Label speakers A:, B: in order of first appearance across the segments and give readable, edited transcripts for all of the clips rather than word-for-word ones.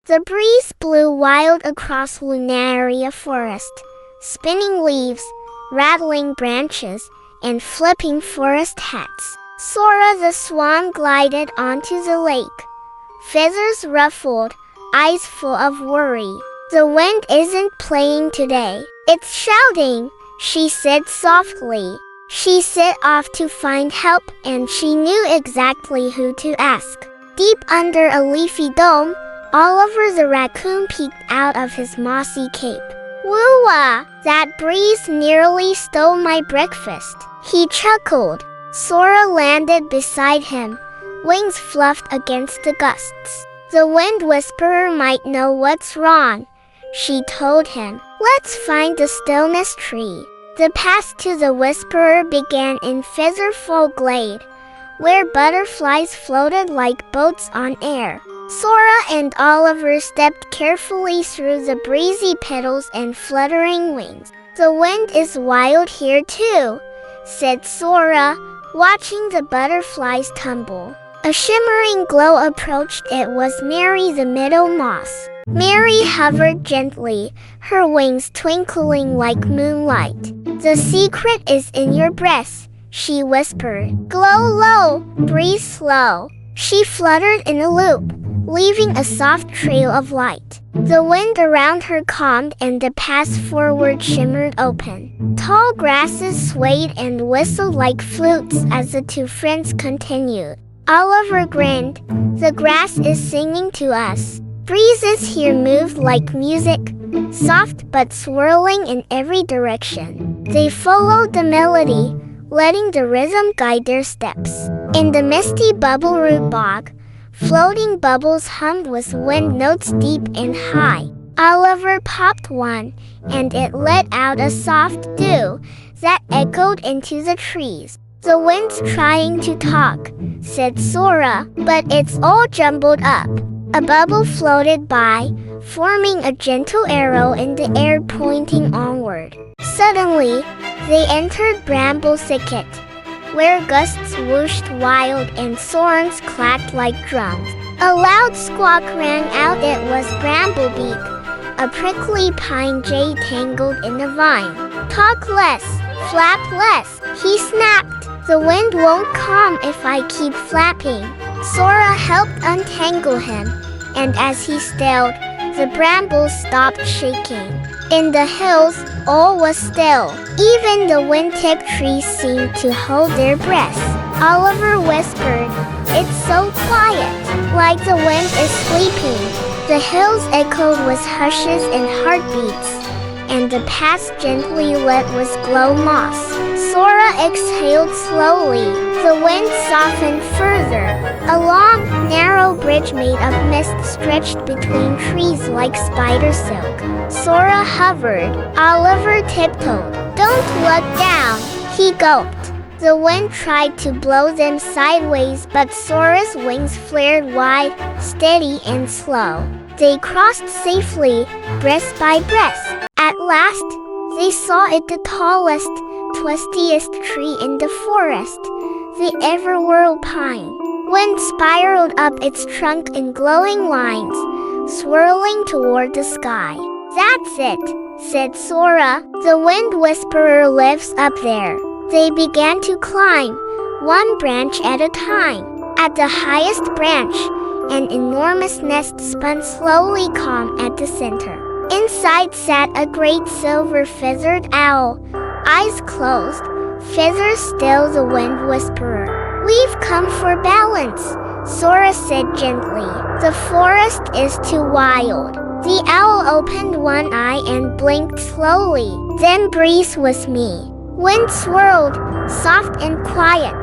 A: The breeze blew wild across Lunaria forest, spinning leaves, rattling branches, and flipping forest hats. Sora the swan glided onto the lake, feathers ruffled, eyes full of worry. The wind isn't playing today. It's shouting, she said softly. She set off to find help, and she knew exactly who to ask. Deep under a leafy dome, Oliver the raccoon peeked out of his mossy cape. Woo-wah! That breeze nearly stole my breakfast. He chuckled. Sora landed beside him, wings fluffed against the gusts. The wind whisperer might know what's wrong, she told him. Let's find the stillness tree. The path to the whisperer began in Featherfall Glade, where butterflies floated like boats on air. Sora and Oliver stepped carefully through the breezy petals and fluttering wings. The wind is wild here too, said Sora, watching the butterflies tumble. A shimmering glow approached. It was Mary the meadow moth. Mary hovered gently, her wings twinkling like moonlight. The secret is in your breath, she whispered. Glow low, breathe slow. She fluttered in a loop, leaving a soft trail of light. The wind around her calmed and the path forward shimmered open. Tall grasses swayed and whistled like flutes as the two friends continued. Oliver grinned. The grass is singing to us. Breezes here moved like music, soft but swirling in every direction. They followed the melody, letting the rhythm guide their steps. In the misty bubble root bog, floating bubbles hummed with wind notes deep and high. Oliver popped one, and it let out a soft dew that echoed into the trees. The wind's trying to talk, said Sora, but it's all jumbled up. A bubble floated by, forming a gentle arrow in the air pointing onward. Suddenly, they entered Bramble Thicket, where gusts whooshed wild and thorns clacked like drums. A loud squawk rang out. It was Bramblebeak, a prickly pine jay tangled in a vine. Talk less, flap less, he snapped. The wind won't come if I keep flapping. Sora helped untangle him, and as he stilled, the brambles stopped shaking. In the hills, all was still. Even the wind-tipped trees seemed to hold their breath. Oliver whispered, "It's so quiet, like the wind is sleeping." The hills echoed with hushes and heartbeats, and the path gently lit with glow moss. Sora exhaled slowly. The wind softened further. A long, narrow bridge made of mist stretched between trees like spider silk. Sora hovered. Oliver tiptoed. "Don't look down," he gulped. The wind tried to blow them sideways, but Sora's wings flared wide, steady and slow. They crossed safely, breath by breath. At last, they saw it, the tallest, twistiest tree in the forest, the Everwhirl pine. Wind spiraled up its trunk in glowing lines, swirling toward the sky. "That's it," said Sora. "The wind whisperer lives up there." They began to climb, one branch at a time. At the highest branch, an enormous nest spun slowly, calm at the center. Inside sat a great silver-feathered owl, eyes closed, feathers still. The wind whisperer. "We've come for balance," Sora said gently. "The forest is too wild." The owl opened one eye and blinked slowly. "Then breathe with me." Wind swirled, soft and quiet,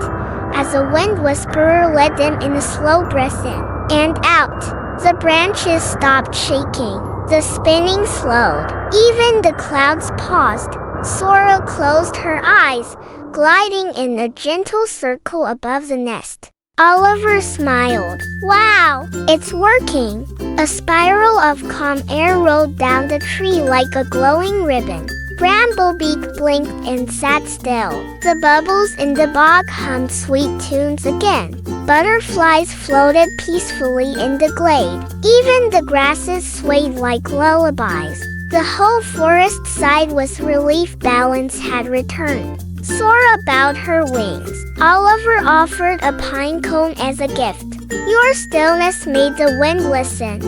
A: as the wind whisperer led them in a slow breath in and out. The branches stopped shaking. The spinning slowed. Even the clouds paused. Sora closed her eyes, gliding in a gentle circle above the nest. Oliver smiled. "Wow, it's working." A spiral of calm air rolled down the tree like a glowing ribbon. Bramblebeak blinked and sat still. The bubbles in the bog hummed sweet tunes again. Butterflies floated peacefully in the glade. Even the grasses swayed like lullabies. The whole forest sighed with relief. Balance had returned. Sora bowed her wings. Oliver offered a pine cone as a gift. Your stillness made the wind listen,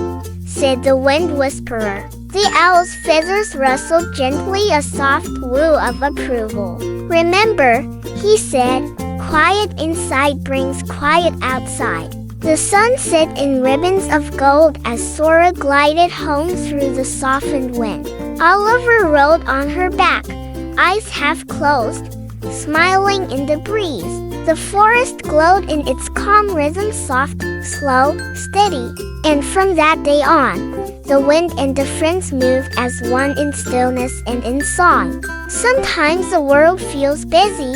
A: said the wind whisperer. The owl's feathers rustled gently, a soft woo of approval. Remember, he said, quiet inside brings quiet outside. The sun set in ribbons of gold as Sora glided home through the softened wind. Oliver rode on her back, eyes half closed, smiling in the breeze. The forest glowed in its calm rhythm, soft, slow, steady. And from that day on, the wind and the friends moved as one in stillness and in song. Sometimes the world feels busy,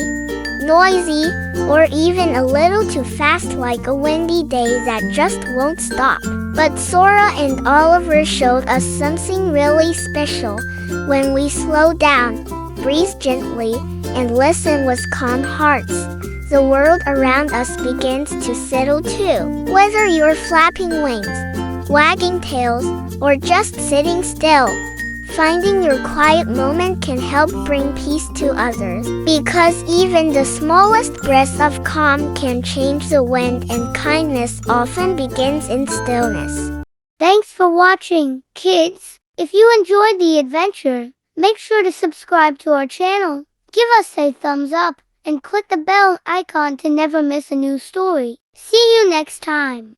A: noisy, or even a little too fast, like a windy day that just won't stop. But Sora and Oliver showed us something really special when we slow down, breathe gently, and listen with calm hearts. The world around us begins to settle too. Whether you're flapping wings, wagging tails, or just sitting still, finding your quiet moment can help bring peace to others. Because even the smallest breath of calm can change the wind, and kindness often begins in stillness.
B: Thanks for watching, kids. If you enjoyed the adventure, make sure to subscribe to our channel, give us a thumbs up, and click the bell icon to never miss a new story. See you next time.